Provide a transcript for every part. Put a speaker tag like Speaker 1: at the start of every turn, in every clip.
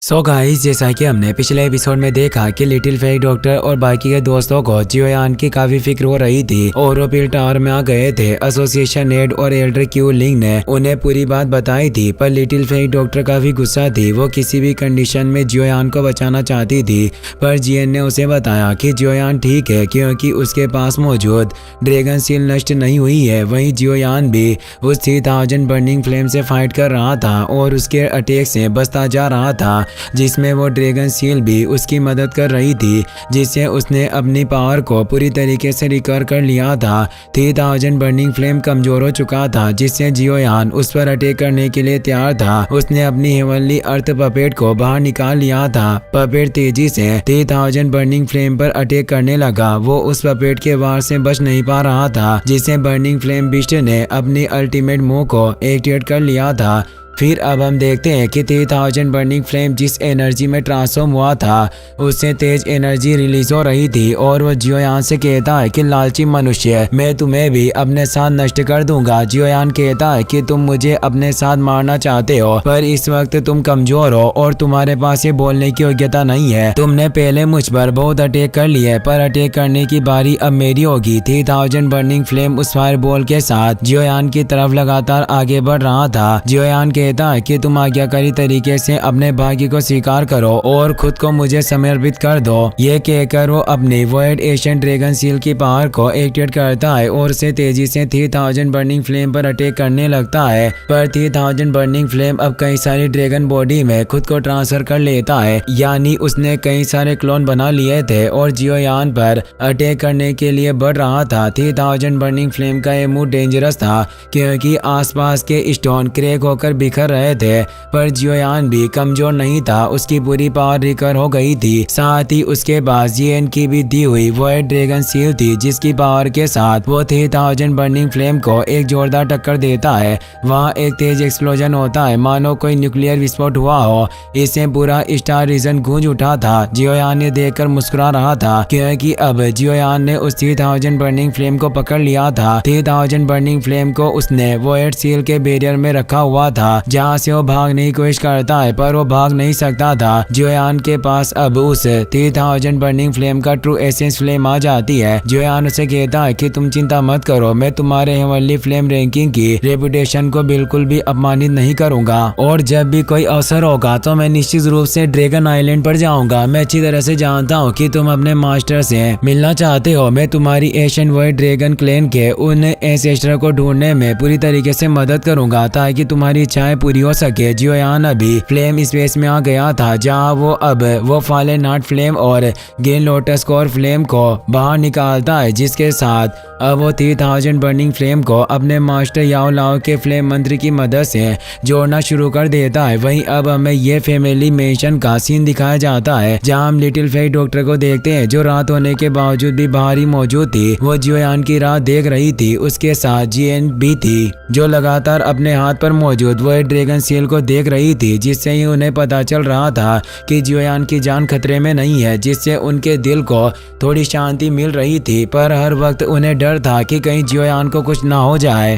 Speaker 1: So guys, जैसा कि हमने पिछले एपिसोड में देखा कि लिटिल फेरी डॉक्टर और बाकी के दोस्तों को जियोयान की काफी फिक्र हो रही थी और वो पील टावर में आ गए थे। एसोसिएशन नेड और एल्डर क्यू लिंग ने उन्हें पूरी बात बताई थी, पर लिटिल फेरी डॉक्टर काफी गुस्सा थी। वो किसी भी कंडीशन में जियोयान को बचाना चाहती थी, पर जियन ने उसे बताया कि जियोयान ठीक है क्योंकि उसके पास मौजूद ड्रैगन सील नष्ट नहीं हुई है। वहीं जियोयान भी उस 3000 बर्निंग फ्लेम से फाइट कर रहा था और उसके अटैक से बचता जा रहा था, जिसमें वो ड्रैगन सील भी उसकी मदद कर रही थी, जिससे उसने अपनी पावर को पूरी तरीके से रिकवर कर लिया था। 3000 बर्निंग फ्लेम कमजोर हो चुका था, जिससे जियोयान उस पर अटैक करने के लिए तैयार था। उसने अपनी हेवनली अर्थ पपेट को बाहर निकाल लिया था। पपेट तेजी से 3000 बर्निंग फ्लेम पर अटैक करने लगा। वो उस पपेट के वार से बच नहीं पा रहा था, जिससे बर्निंग फ्लेम बिस्ट ने अपनी अल्टीमेट मूव को एक्टिवेट कर लिया था। फिर अब हम देखते हैं कि 3000 बर्निंग फ्लेम जिस एनर्जी में ट्रांसफॉर्म हुआ था उससे तेज एनर्जी रिलीज हो रही थी और वो जियोयान से कहता है कि लालची मनुष्य, मैं तुम्हें भी अपने साथ नष्ट कर दूंगा। जियोयान कहता है कि तुम मुझे अपने साथ मारना चाहते हो, पर इस वक्त तुम कमजोर हो और तुम्हारे पास ये बोलने की योग्यता नहीं है। तुमने पहले मुझ पर बहुत अटैक कर लिए, पर अटैक करने की बारी अब मेरी होगी। 3000 बर्निंग फ्लेम उस फायर बॉल के साथ जियोयान की तरफ लगातार आगे बढ़ रहा था। जियोयान कहता है कि तुम आज्ञाकारी तरीके से अपने भाग्य को स्वीकार करो और खुद को मुझे समर्पित कर दो। ये कहकर वो अपनी वॉइड एशियन ड्रैगन सील की पावर को एक्टिवेट करता है और उसे तेजी से 3000 बर्निंग फ्लेम पर अटैक करने लगता है। पर 3000 बर्निंग फ्लेम अब कई सारी ड्रैगन बॉडी में खुद को ट्रांसफर कर लेता है, यानी उसने कई सारे क्लोन बना लिए थे और जियोयान पर अटैक करने के लिए बढ़ रहा था। 3000 बर्निंग फ्लेम का ये मूव डेंजरस था क्योंकि आसपास के स्टोन क्रैक होकर बिखर रहे थे, पर जियोयान भी कमजोर नहीं था। उसकी पूरी पावर रिकवर हो गई थी। साथ ही उसके पास जियन की भी दी हुई वॉइड ड्रैगन सील थी, जिसकी पावर के साथ वो 3000 बर्निंग फ्लेम को एक जोरदार टक्कर देता है। वहाँ एक तेज एक्सप्लोजन होता है, मानो कोई न्यूक्लियर विस्फोट हुआ हो। इससे पूरा स्टार रीजन गूंज उठा था। जियोयान ने देखकर मुस्कुरा रहा था क्योंकि अब जियोयान ने उस 3000 बर्निंग फ्लेम को पकड़ लिया था। 3000 बर्निंग फ्लेम को उसने वॉइड सील के बैरियर में रखा हुआ था, जहाँ से वो भागने की कोशिश करता है, पर वो भाग नहीं सकता था। जियोयान के पास अब उस 3000 बर्निंग फ्लेम का ट्रू एसेंस फ्लेम आ जाती है। जियोयान उसे कहता है कि तुम चिंता मत करो, मैं तुम्हारे हेवनली फ्लेम रैंकिंग की रेपुटेशन को बिल्कुल भी अपमानित नहीं करूंगा और जब भी कोई अवसर होगा तो मैं निश्चित रूप से ड्रैगन आइलैंड पर जाऊंगा। मैं अच्छी तरह से जानता हूँ कि तुम अपने मास्टर से मिलना चाहते हो। मैं तुम्हारी एशियन वॉइड ड्रैगन क्लैन के उन एंसेस्टर को ढूंढने में पूरी तरीके से मदद करूंगा ताकि तुम्हारी इच्छाएं पूरी हो सके। जियोयान अभी फ्लेम स्पेस में आ गया था, जहां वो अब फॉलन हार्ट फ्लेम और ग्रीन लोटस कोर फ्लेम को बाहर निकालता है, जिसके साथ अब वो 3000 बर्निंग फ्लेम को अपने मास्टर याओ लाओ के फ्लेम मंत्र की मदद से जोड़ना शुरू कर देता है। वहीं अब हमें ये फैमिली मेंशन का सीन दिखाया जाता है, जहां हम लिटिल फेरी डॉक्टर को देखते हैं, जो रात होने के बावजूद भी बाहर ही मौजूद थी। वो जियोयान की राह देख रही थी। उसके साथ जियन भी थी, जो लगातार अपने हाथ पर मौजूद वो ड्रैगन सील को देख रही थी, जिससे ही उन्हें पता चल रहा था कि जियोयान की जान खतरे में नहीं है, जिससे उनके दिल को थोड़ी शांति मिल रही थी। पर हर वक्त उन्हें डर था कि कहीं जियोयान को कुछ ना हो जाए।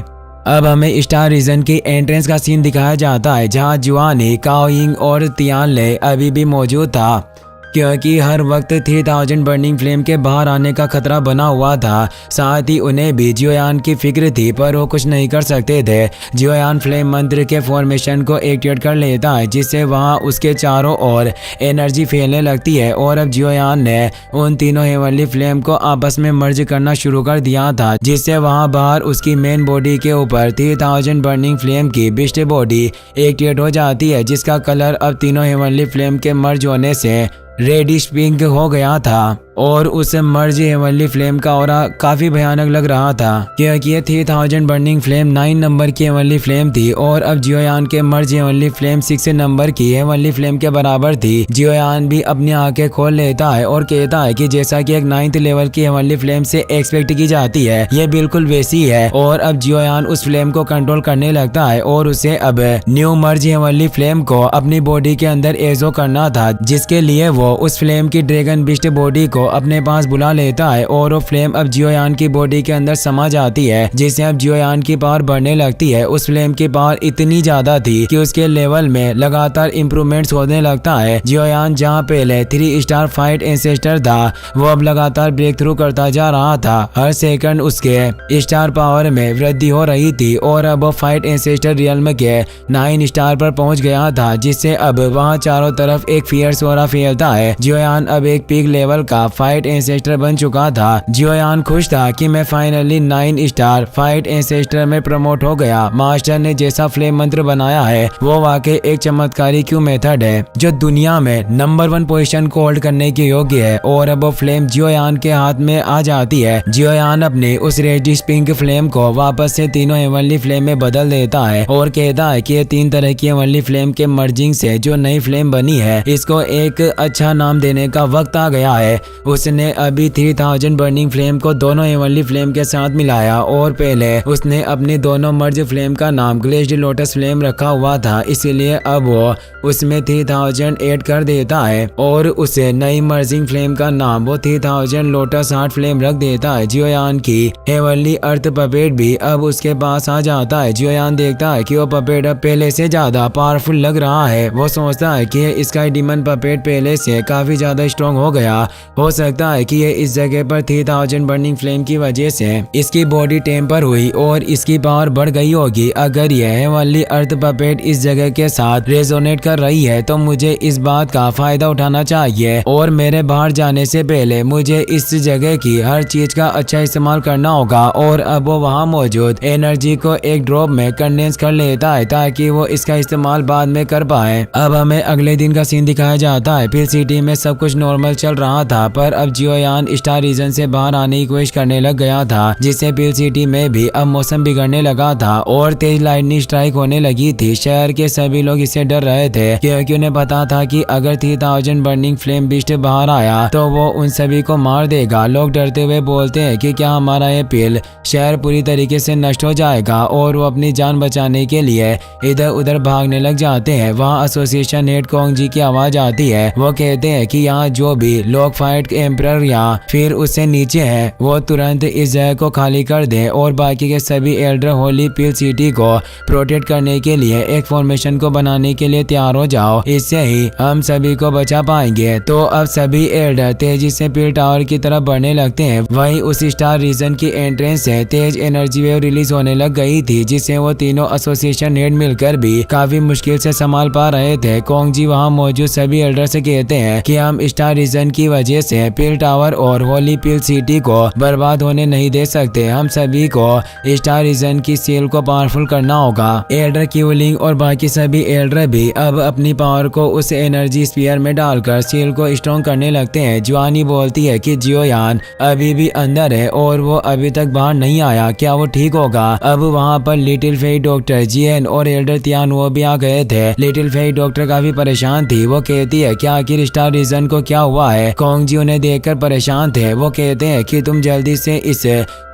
Speaker 1: अब हमें स्टार रीजन की एंट्रेंस का सीन दिखाया जाता है, जहां जुआनी, काओयिंग और तियानले अभी भी मौजूद था क्योंकि हर वक्त 3000 बर्निंग फ्लेम के बाहर आने का खतरा बना हुआ था। साथ ही उन्हें भी जियोयान की फिक्र थी, पर वो कुछ नहीं कर सकते थे। जियोयान फ्लेम मंत्र के फॉर्मेशन को एक्टिवेट कर लेता है, जिससे वहां उसके चारों ओर एनर्जी फैलने लगती है और अब जियोयान ने उन तीनों हेवनली फ्लेम को आपस में मर्ज करना शुरू कर दिया था, जिससे वहां बाहर उसकी मेन बॉडी के ऊपर 3000 बर्निंग फ्लेम की बिस्ट बॉडी एक्टिवेट हो जाती है, जिसका कलर अब तीनों हेवनली फ्लेम के मर्ज होने से रेडिश पिंक हो गया था और उस मर्ज हेवनली फ्लेम का ऑरा काफी भयानक लग रहा था क्योंकि ये 3000 बर्निंग फ्लेम 9 नंबर की हेवनली फ्लेम थी और अब जियोयान के मर्ज हेवनली फ्लेम 6 नंबर की हेवनली फ्लेम के बराबर थी। जियोयान भी अपनी आंखें खोल लेता है और कहता है कि जैसा कि एक 9th लेवल की हेवनली फ्लेम से एक्सपेक्ट की जाती है, ये बिल्कुल वैसी है। और अब जियोयान उस फ्लेम को कंट्रोल करने लगता है और उसे अब न्यू मर्ज हेवनली फ्लेम को अपनी बॉडी के अंदर एजो करना था, जिसके लिए वो उस फ्लेम की ड्रैगन बिस्ट बॉडी को को अपने पास बुला लेता है और वो फ्लेम अब जियोयान की बॉडी के अंदर समा जाती है, जिससे अब जियोयान की पावर बढ़ने लगती है। उस फ्लेम की पावर इतनी ज्यादा थी कि उसके लेवल में लगातार इम्प्रूवमेंट्स होने लगता है। जियोयान जहाँ पहले 3 स्टार फाइट एंसेस्टर था, वो अब लगातार ब्रेक थ्रू करता जा रहा था। हर सेकंड उसके स्टार पावर में वृद्धि हो रही थी और अब वो फाइट एंसेस्टर रियल्म के 9 स्टार पर पहुंच गया था, जिससे अब वहां चारों तरफ एक फियर्स ऑरा फैलता है। जियोयान अब एक पीक लेवल का फाइट एंसेस्टर बन चुका था। जियोयान खुश था कि मैं फाइनली 9 स्टार फाइट एंसेस्टर में प्रमोट हो गया। मास्टर ने जैसा फ्लेम मंत्र बनाया है वो वाकई एक चमत्कारी क्यू मेथड है जो दुनिया में नंबर 1 पोजीशन को होल्ड करने के योग्य है। और अब वो फ्लेम जियोयान के हाथ में आ जाती है। जियोयान अपने उस रेडिश पिंक फ्लेम को वापस से तीनों हेवनली फ्लेम में बदल देता है और कहता है कि ये 3 तरह की हेवनली फ्लेम के मर्जिंग से जो नई फ्लेम बनी है, इसको एक अच्छा नाम देने का वक्त आ गया है। उसने अभी 3000 बर्निंग फ्लेम को दोनों हेवनली फ्लेम के साथ मिलाया और पहले उसने अपनी दोनों मर्ज फ्लेम का नाम ग्लेज्ड लोटस फ्लेम रखा हुआ था, इसीलिए अब वो उसमें 3000 ऐड कर देता है और उसे नई मर्जिंग फ्लेम का नाम वो 3000 लोटस हार्ट फ्लेम रख देता है। जियोयान की हेवनली अर्थ पपेट भी अब उसके पास आ जाता है। जियोयान देखता है कि वो पपेट अब पहले से ज्यादा पावरफुल लग रहा है। वो सोचता है कि इसका डीमन पपेट पहले से काफी ज्यादा स्ट्रॉन्ग हो गया। हो सकता है कि ये इस जगह पर 3000 बर्निंग फ्लेम की वजह से इसकी बॉडी टेम्पर हुई और इसकी पावर बढ़ गई होगी। अगर यह हेवनली अर्थ पपेट इस जगह के साथ रेजोनेट कर रही है तो मुझे इस बात का फायदा उठाना चाहिए और मेरे बाहर जाने से पहले मुझे इस जगह की हर चीज का अच्छा इस्तेमाल करना होगा। और अब वो वहाँ मौजूद एनर्जी को एक ड्रॉप में कंडेंस कर लेता है ताकि वो इसका इस्तेमाल बाद में कर पाए। अब हमें अगले दिन का सीन दिखाया जाता है। फिर सिटी में सब कुछ नॉर्मल चल रहा था, पर अब जियोयान स्टार रीजन से बाहर आने की कोशिश करने लग गया था, जिससे पिल सिटी में भी अब मौसम बिगड़ने लगा था और तेज लाइटनिंग स्ट्राइक होने लगी थी। शहर के सभी लोग इससे डर रहे थे क्योंकि उन्हें पता था कि अगर 3000 बर्निंग फ्लेम बीस्ट बाहर आया तो वो उन सभी को मार देगा। लोग डरते हुए बोलते हैं कि क्या हमारा ये पिल शहर पूरी तरीके से नष्ट हो जाएगा, और वो अपनी जान बचाने के लिए इधर उधर भागने लग जाते हैं। वहाँ एसोसिएशन हेड कोंग जी की आवाज आती है। वो कहते हैं कि यहाँ जो भी लोग फाइट एम्परर या फिर उससे नीचे हैं वो तुरंत इस जगह को खाली कर दें और बाकी के सभी एल्डर होली पिल सिटी को प्रोटेक्ट करने के लिए एक फॉर्मेशन को बनाने के लिए तैयार हो जाओ। इससे ही हम सभी को बचा पाएंगे। तो अब सभी एल्डर तेजी से पिल टावर की तरफ बढ़ने लगते हैं। वहीं उस स्टार रीजन की एंट्रेंस से तेज एनर्जी वेव रिलीज होने लग गई थी, जिसे वो तीनों एसोसिएशन हेड मिलकर भी काफी मुश्किल से संभाल पा रहे थे। कोंग जी वहाँ मौजूद सभी एल्डर से कहते हैं कि हम स्टार रीजन की वजह से पिल टावर और होली पिल सिटी को बर्बाद होने नहीं दे सकते। हम सभी को स्टार रीजन की सेल को पावरफुल करना होगा। एल्डर क्यूलिंग और बाकी सभी एल्डर भी अब अपनी पावर को उस एनर्जी स्फीयर में डालकर सेल को स्ट्रॉन्ग करने लगते हैं। जुआनी बोलती है कि जियोयान अभी भी अंदर है और वो अभी तक बाहर नहीं आया, क्या वो ठीक होगा? अब वहाँ पर लिटिल फेई डॉक्टर जियन और एल्डर तियान वो भी आ गए थे। लिटिल फेई डॉक्टर काफी परेशान थी। वो कहती है कि आखिर स्टार रीजन को क्या हुआ है। कोंग जी उन्हें देखकर परेशान थे। वो कहते हैं कि तुम जल्दी से इस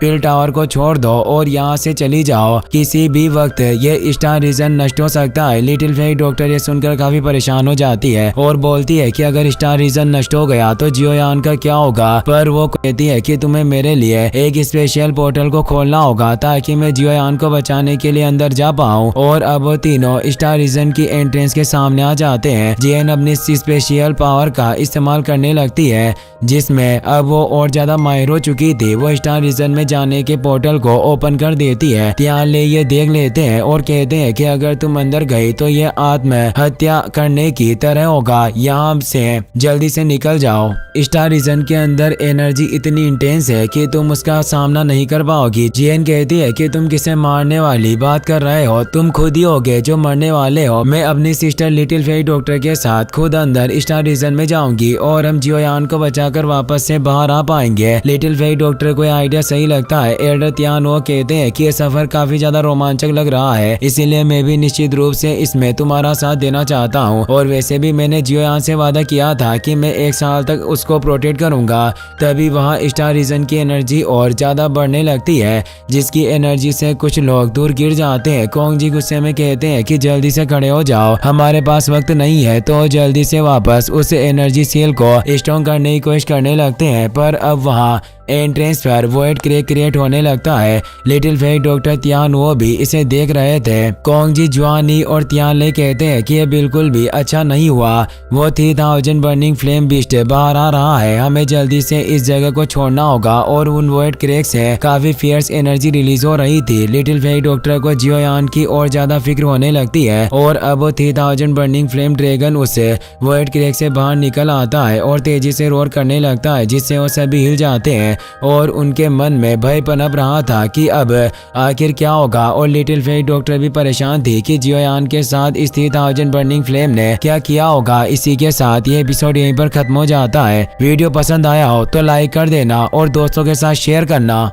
Speaker 1: पिल टावर को छोड़ दो और यहाँ से चली जाओ, किसी भी वक्त ये स्टार रीजन नष्ट हो सकता है। लिटिल फेई डॉक्टर ये सुनकर काफी परेशान हो जाती है और बोलती है कि अगर स्टार रीजन नष्ट हो गया तो जियोयान का क्या होगा। पर वो कहती है कि तुम्हें मेरे लिए एक स्पेशल पोर्टल को खोलना होगा ताकि मैं जियोयान को बचाने के लिए अंदर जा पाऊँ। और अब वो तीनों स्टार रीजन की एंट्रेंस के सामने आ जाते हैं। जियन अपनी स्पेशल पावर का इस्तेमाल करने लगती है, जिसमें अब वो और ज्यादा माहिर हो चुकी थी। वो स्टार रीजन में जाने के पोर्टल को ओपन कर देती है। त्यान ले ये देख लेते हैं और कहते हैं कि अगर तुम अंदर गई तो ये आत्महत्या करने की तरह होगा, यहाँ से जल्दी से निकल जाओ। स्टार रीजन के अंदर एनर्जी इतनी इंटेंस है कि तुम उसका सामना नहीं कर पाओगी। जियन कहती है कि तुम किसे मारने वाली बात कर रहे हो, तुम खुद ही होगे जो मरने वाले हो। मैं अपनी सिस्टर लिटिल फेई डॉक्टर के साथ खुद अंदर स्टार रीजन में जाऊंगी और हम जियोयान को बचाकर वापस से बाहर आ पाएंगे। लिटिल फेई डॉक्टर को आइडिया सही लगता है। एल्डर तियान वो कहते हैं कि ये सफर काफी ज्यादा रोमांचक लग रहा है, इसीलिए मैं भी निश्चित रूप से इसमें तुम्हारा साथ देना चाहता हूँ। और वैसे भी मैंने जियोयान से वादा किया था कि मैं 1 साल तक उसको प्रोटेक्ट करूंगा। तभी वहाँ स्टार रीजन की एनर्जी और ज्यादा बढ़ने लगती है, जिसकी एनर्जी से कुछ लोग दूर गिर जाते हैं। कोंग जी गुस्से में कहते हैं कि जल्दी से खड़े हो जाओ, हमारे पास वक्त नहीं है, तो जल्दी से वापस उस एनर्जी सेल को स्ट्रॉन्ग करने की की कोशिश करने लगते हैं, पर अब वहाँ एंट्रेंस पर वॉइड क्रिएट होने लगता है। लिटिल फेक डॉक्टर तियान वो भी इसे देख रहे थे। कोंग जी, जुआनी और तियान ले कहते हैं कि ये बिल्कुल भी अच्छा नहीं हुआ। वो 3000 बर्निंग फ्लेम बीस्ट बाहर आ रहा है, हमें जल्दी से इस जगह को छोड़ना होगा। और उन वॉइड क्रैक से काफी फियर्स एनर्जी रिलीज हो रही थी। लिटिल फेक डॉक्टर को जियोयान की और ज्यादा फिक्र होने लगती है और अब 3000 बर्निंग फ्लेम ड्रैगन उससे वॉइड क्रैक से बाहर निकल आता है और तेजी से रोर करने लगता है, जिससे वो सभी हिल जाते हैं और उनके मन में भय पनप रहा था कि अब आखिर क्या होगा। और लिटिल फेक डॉक्टर भी परेशान थी कि जियोयान के साथ इस 3000 बर्निंग फ्लेम ने क्या किया होगा। इसी के साथ ये एपिसोड यहीं पर खत्म हो जाता है। वीडियो पसंद आया हो तो लाइक कर देना और दोस्तों के साथ शेयर करना।